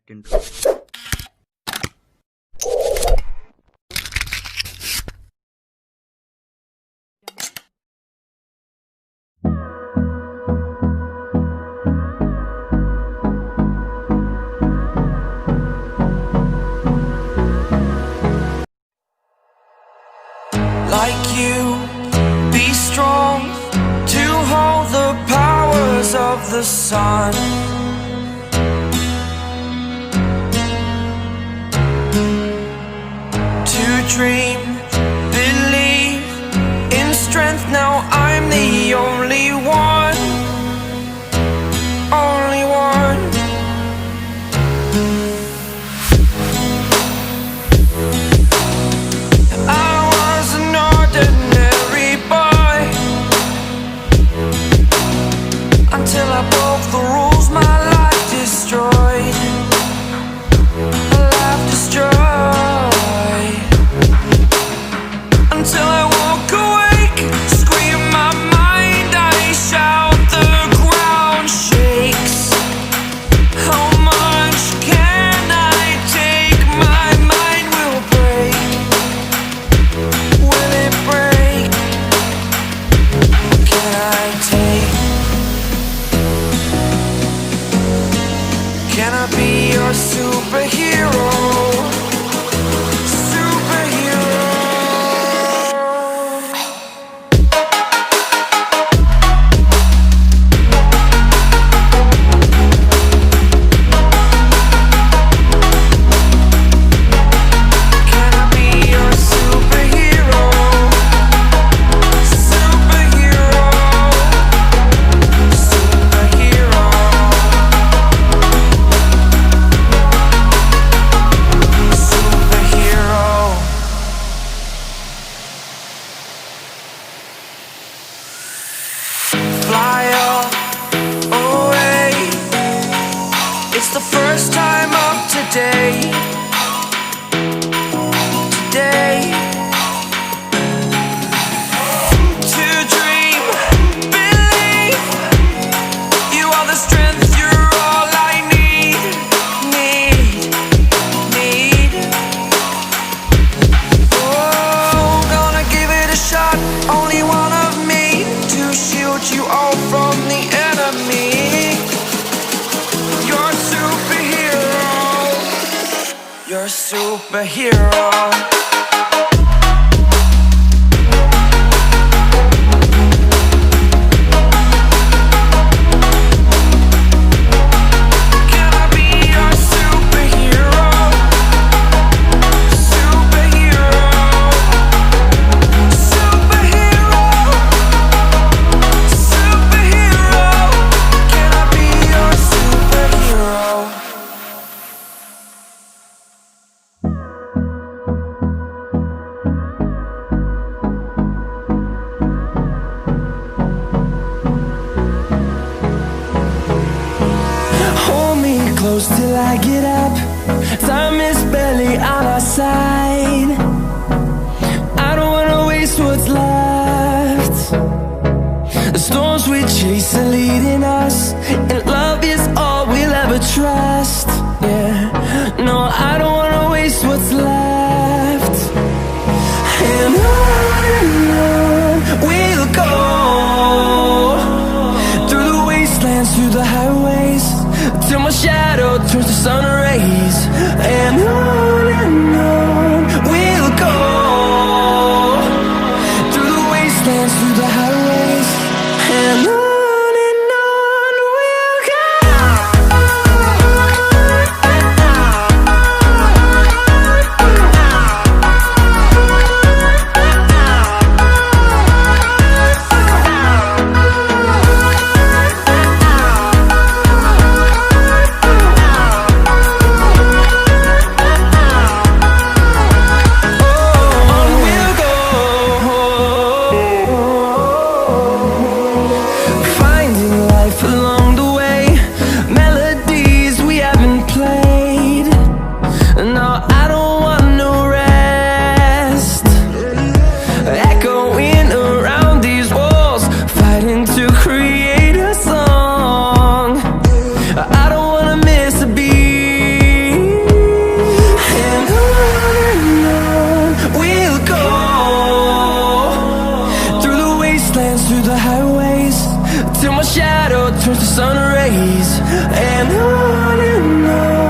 intro. Like you, be strong to hold the powers of the sun. To dream, believe in strength. Now I'm the only one, only one. I was an ordinary boy until I broke the rules. My life destroyed, my life destroyed. Until I walk awake, scream my mind, I shout, the ground shakes. How much can I take? My mind will break. Will it break? Can I take? Can I be your superhero? Fly away. It's the first time of today. Today. To dream, believe. You are the strength, you're all I need. Oh, gonna give it a shot. Only one of me to shield you all from the enemy. You're a superhero. You're a superhero. Can I be your superhero? Superhero. Superhero. Superhero. Can I be your superhero? Hold me close till I get up. Time is barely on our side. I don't wanna waste what's left. The storms we chase are leading us, and love is all we'll ever trust. Yeah, no, I don't wanna waste what's left. And on we'll go, through the wastelands, through the highways, till my shadow turns to sun rays. And on we'll go, through the wastelands, through the highways, and on we'll go. the highways till my shadow turns to sun rays. And on